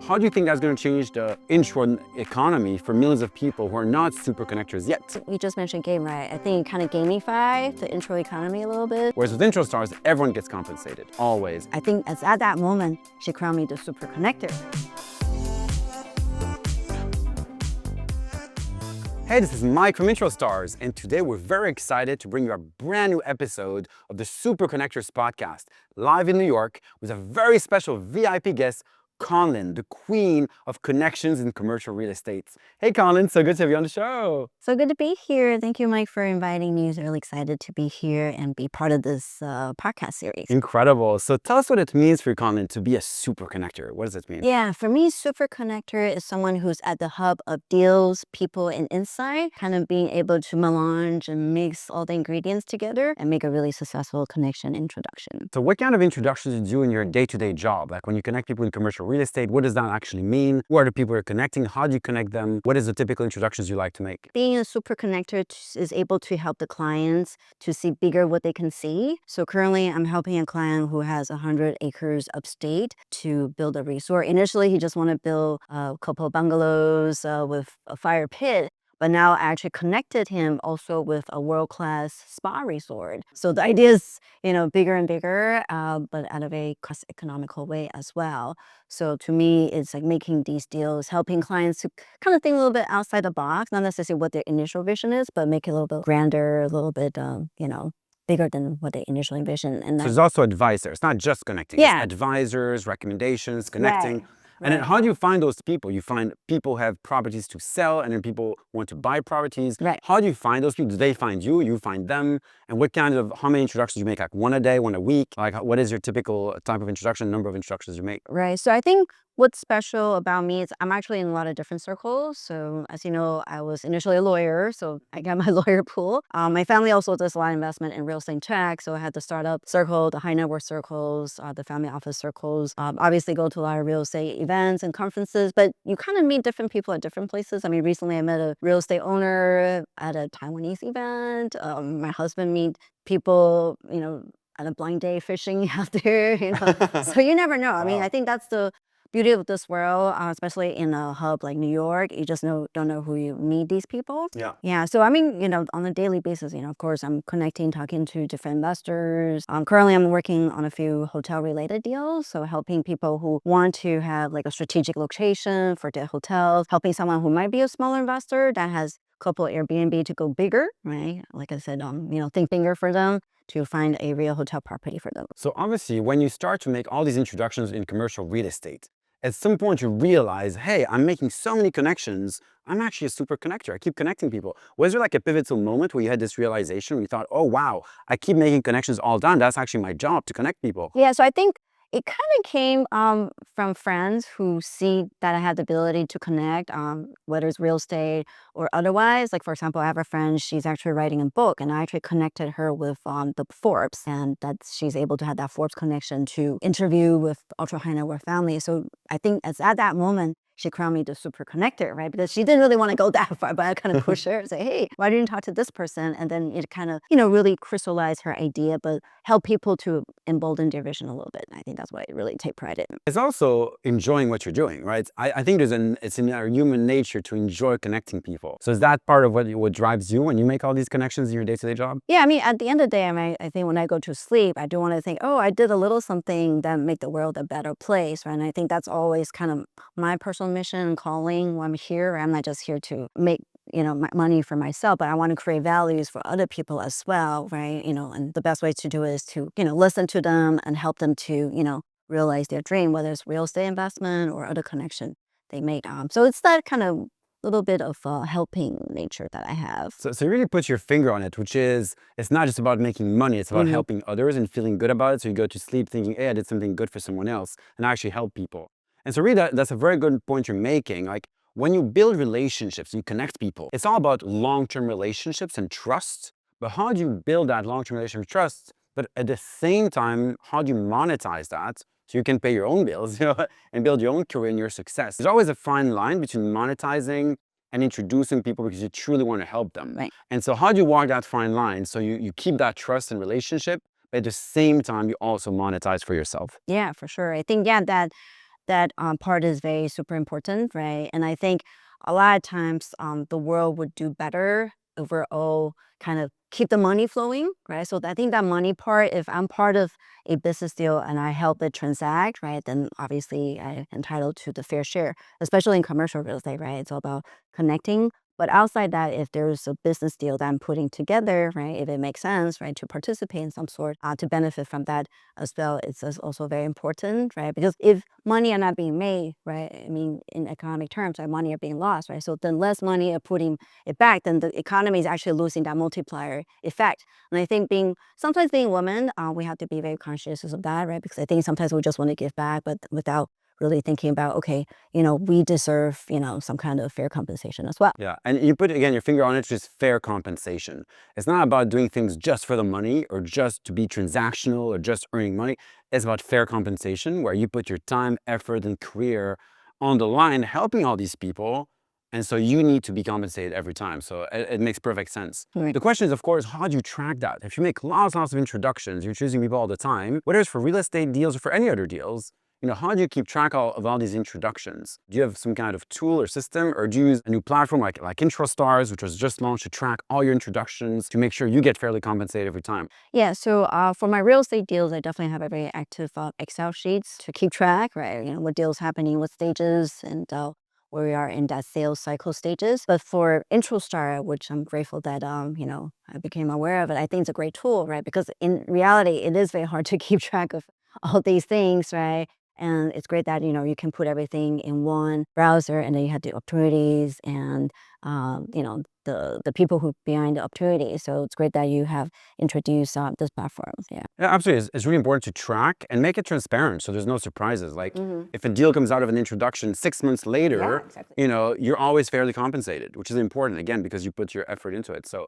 How do you think that's going to change the intro economy for millions of people who are not super connectors yet? You just mentioned game, right? I think it kind of gamify the intro economy a little bit. Whereas with introstars, everyone gets compensated, always. I think it's at that moment she crowned me the super connector. Hey, this is Mike from Introstars, and today we're very excited to bring you a brand new episode of the Super Connectors podcast, live in New York, with a very special VIP guest, Conlyn, the queen of connections in commercial real estate. Hey Conlyn, so good to have you on the show. So good to be here. Thank you, Mike, for inviting me. I was really excited to be here and be part of this podcast series. Incredible. So tell us what it means for you, Conlyn, to be a super connector. What does it mean? Yeah, for me, super connector is someone who's at the hub of deals, people, and insight, kind of being able to melange and mix all the ingredients together and make a really successful connection introduction. So what kind of introductions do you do in your day-to-day job? Like when you connect people in commercial real estate, what does that actually mean? Who are the people you're connecting? How do you connect them? What is the typical introductions you like to make? Being a super connector is able to help the clients to see bigger what they can see. So currently I'm helping a client who has 100 acres upstate to build a resort. Initially, he just wanted to build a couple of bungalows with a fire pit. But now I actually connected him also with a world-class spa resort. So the idea is, bigger and bigger, but at a very cost economical way as well. So to me, it's like making these deals, helping clients to kind of think a little bit outside the box, not necessarily what their initial vision is, but make it a little bit grander, a little bit, bigger than what they initially envisioned. And so there's also advisors. It's not just connecting. Yeah. It's advisors, recommendations, connecting. Right. And then how do you find those people? You find people have properties to sell and then people want to buy properties. Right. How do you find those people? Do they find you? You find them? And how many introductions do you make? Like one a day, one a week? Like what is your typical type of introduction, number of introductions you make? Right. So I think what's special about me is I'm actually in a lot of different circles. So as you know, I was initially a lawyer, so I got my lawyer pool. My family also does a lot of investment in real estate tech. So I had the startup circle, the high net worth circles, the family office circles. Obviously go to a lot of real estate events and conferences, but you kind of meet different people at different places. I mean, recently I met a real estate owner at a Taiwanese event. My husband meet people, at a blind day fishing out there, So you never know. I mean, I think that's the beauty of this world, especially in a hub like New York. You just don't know who you meet these people. Yeah. So I mean, on a daily basis, of course, I'm connecting, talking to different investors. Currently, I'm working on a few hotel-related deals, so helping people who want to have like a strategic location for their hotels, helping someone who might be a smaller investor that has a couple of Airbnb to go bigger, right? Like I said, think bigger for them, to find a real hotel property for them. So obviously, when you start to make all these introductions in commercial real estate, at some point you realize, hey, I'm making so many connections. I'm actually a super connector. I keep connecting people. Was there like a pivotal moment where you had this realization where you thought, oh, wow, I keep making connections all done. That's actually my job, to connect people. Yeah, so I think it kind of came from friends who see that I had the ability to connect, whether it's real estate or otherwise. Like, for example, I have a friend, she's actually writing a book, and I actually connected her with the Forbes, and that she's able to have that Forbes connection to interview with ultra high net worth families. So I think it's at that moment she crowned me the super connector, right? Because she didn't really want to go that far, but I kind of pushed her and say, hey, why didn't you talk to this person? And then it kind of, really crystallized her idea, but help people to embolden their vision a little bit. And I think that's what I really take pride in. It's also enjoying what you're doing, right? I think it's in our human nature to enjoy connecting people. So is that part of what drives you when you make all these connections in your day-to-day job? Yeah, I mean, at the end of the day, I think when I go to sleep, I do want to think, oh, I did a little something that make the world a better place, right? And I think that's always kind of my personal mission and calling when I'm here. I'm not just here to make my money for myself, but I want to create values for other people as well, right? And the best way to do it is to listen to them and help them to realize their dream, whether it's real estate investment or other connection they make. So it's that kind of little bit of helping nature that I have. So you really put your finger on it, which is, it's not just about making money, it's about helping others and feeling good about it. So you go to sleep thinking, hey, I did something good for someone else, and I actually help people. And so really that's a very good point you're making. Like when you build relationships, you connect people, it's all about long-term relationships and trust. But how do you build that long-term relationship trust? But at the same time, how do you monetize that so you can pay your own bills, and build your own career and your success? There's always a fine line between monetizing and introducing people because you truly want to help them. Right. And so how do you walk that fine line so you keep that trust and relationship, but at the same time, you also monetize for yourself? Yeah, for sure. I think, that that part is very super important, right? And I think a lot of times the world would do better if we're all kind of keep the money flowing, right? So I think that money part, if I'm part of a business deal and I help it transact, right, then obviously I'm entitled to the fair share, especially in commercial real estate, right? It's all about connecting. But outside that, if there's a business deal that I'm putting together, right, if it makes sense, right, to participate in some sort, to benefit from that as well, it's also very important, right? Because if money are not being made, right, I mean, in economic terms, right, money are being lost, right? So then less money are putting it back, then the economy is actually losing that multiplier effect. And I think sometimes being women, we have to be very conscious of that, right? Because I think sometimes we just want to give back, but without really thinking about, okay, we deserve, some kind of fair compensation as well. Yeah, and you put, again, your finger on it, which is fair compensation. It's not about doing things just for the money or just to be transactional or just earning money. It's about fair compensation where you put your time, effort, and career on the line helping all these people. And so you need to be compensated every time. So it makes perfect sense. Right. The question is, of course, how do you track that? If you make lots of introductions, you're choosing people all the time, whether it's for real estate deals or for any other deals, how do you keep track of all these introductions? Do you have some kind of tool or system, or do you use a new platform like introstars, which was just launched to track all your introductions to make sure you get fairly compensated every time? Yeah, so for my real estate deals, I definitely have a very active Excel sheets to keep track, right? What deals happening, what stages, and where we are in that sales cycle stages. But for IntroStar, which I'm grateful that I became aware of it, I think it's a great tool, right? Because in reality, it is very hard to keep track of all these things, right? And it's great that you can put everything in one browser, and then you have the opportunities and the people who behind the opportunities. So it's great that you have introduced this platform. Yeah. Yeah, absolutely. It's really important to track and make it transparent so there's no surprises. Like Mhm. if a deal comes out of an introduction 6 months later, Exactly. you're always fairly compensated, which is important, again, because you put your effort into it. So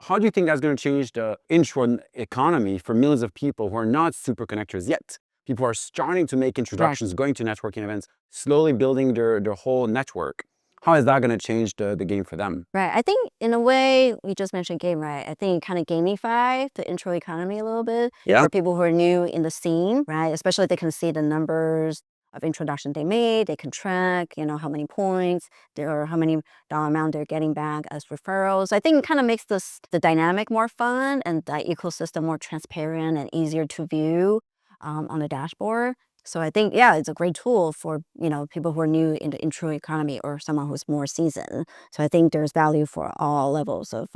how do you think that's going to change the intro economy for millions of people who are not super connectors yet? People are starting to make introductions, going to networking events, slowly building their whole network. How is that going to change the game for them? Right. I think in a way, we just mentioned game, right? I think it kind of gamify the intro economy a little bit Yeah. for people who are new in the scene, right? Especially if they can see the numbers of introduction they made. They can track, how many points or how many dollar amount they're getting back as referrals. I think it kind of makes the dynamic more fun and the ecosystem more transparent and easier to view on the dashboard. So I think, yeah, it's a great tool for, people who are new in the intro economy or someone who's more seasoned. So I think there's value for all levels of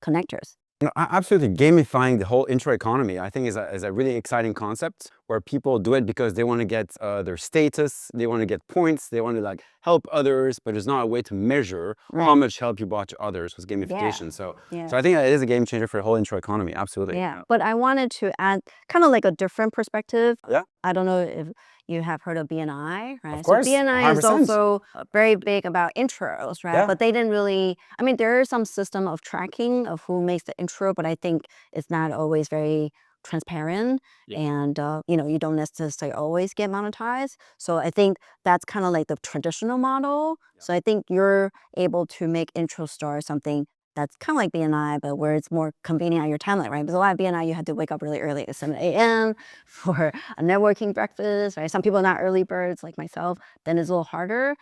connectors. Absolutely. Gamifying the whole intro economy, I think, is a really exciting concept where people do it because they want to get their status, they want to get points, they want to help others, but there's not a way to measure how much help you brought to others with gamification. Yeah. So I think it is a game changer for the whole intro economy. Absolutely. Yeah. But I wanted to add kind of like a different perspective. Yeah. I don't know if you have heard of BNI, right? Of course, So BNI is 100%. also very big about intros, right? Yeah. But they didn't really, I mean, there is some system of tracking of who makes the intro, but I think it's not always very transparent. Yeah. And, you don't necessarily always get monetized. So I think that's kind of like the traditional model. Yeah. So I think you're able to make intro star something that's kind of like BNI, but where it's more convenient on your timeline, right? Because a lot of BNI, you had to wake up really early at 7 a.m. for a networking breakfast, right? Some people are not early birds like myself, then it's a little harder.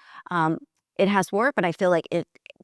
It has worked, but I feel like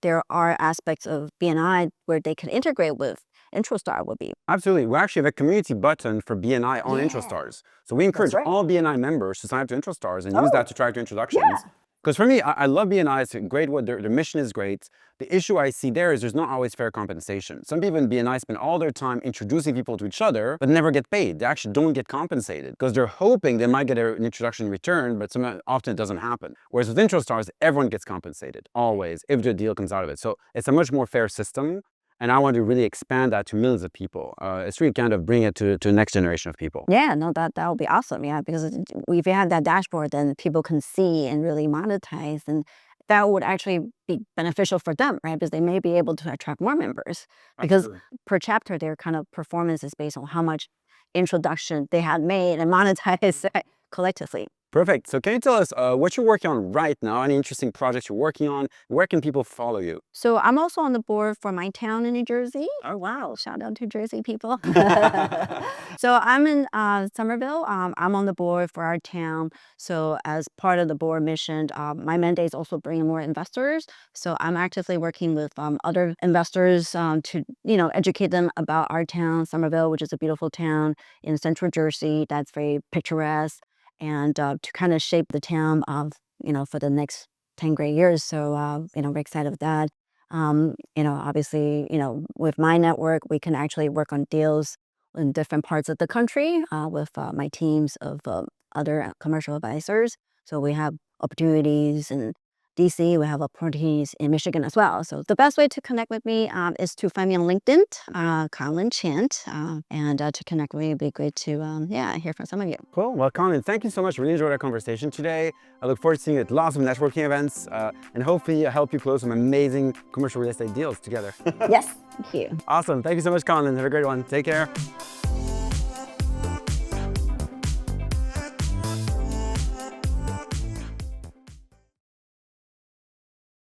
there are aspects of BNI where they can integrate with IntroStar would be. Absolutely. We actually have a community button for BNI on Yeah. IntroStars. So we encourage right. all BNI members to sign up to IntroStars and use Oh, that to track their introductions. Because for me, I love BNI. It's a great what their mission is great. The issue I see there is there's not always fair compensation. Some people in BNI spend all their time introducing people to each other, but never get paid. They actually don't get compensated because they're hoping they might get an introduction in return, but often it doesn't happen. Whereas with IntroStars, everyone gets compensated, always, if the deal comes out of it. So it's a much more fair system. And I want to really expand that to millions of people. It's really kind of bring it to the next generation of people. Yeah, no, that would be awesome. Yeah, because if you have that dashboard, then people can see and really monetize, and that would actually be beneficial for them, right? Because they may be able to attract more members. Because Absolutely. per chapter, their kind of performance is based on how much introduction they had made and monetized collectively. Perfect. So can you tell us what you're working on right now? Any interesting projects you're working on? Where can people follow you? So I'm also on the board for my town in New Jersey. Oh, wow. Shout out to Jersey people. So I'm in Somerville. I'm on the board for our town. So as part of the board mission, my mandate is also bringing more investors. So I'm actively working with other investors to, educate them about our town, Somerville, which is a beautiful town in central Jersey that's very picturesque, and to kind of shape the town of, for the next 10 great years. So, we're excited with that. Obviously, with my network, we can actually work on deals in different parts of the country with my teams of other commercial advisors. So we have opportunities in DC, we have opportunities in Michigan as well. So the best way to connect with me is to find me on LinkedIn, Conlyn Chan, and to connect with me, it'd be great to, hear from some of you. Cool. Well, Conlyn, thank you so much. Really enjoyed our conversation today. I look forward to seeing you at lots of networking events and hopefully help you close some amazing commercial real estate deals together. Yes, thank you. Awesome. Thank you so much, Conlyn. Have a great one. Take care.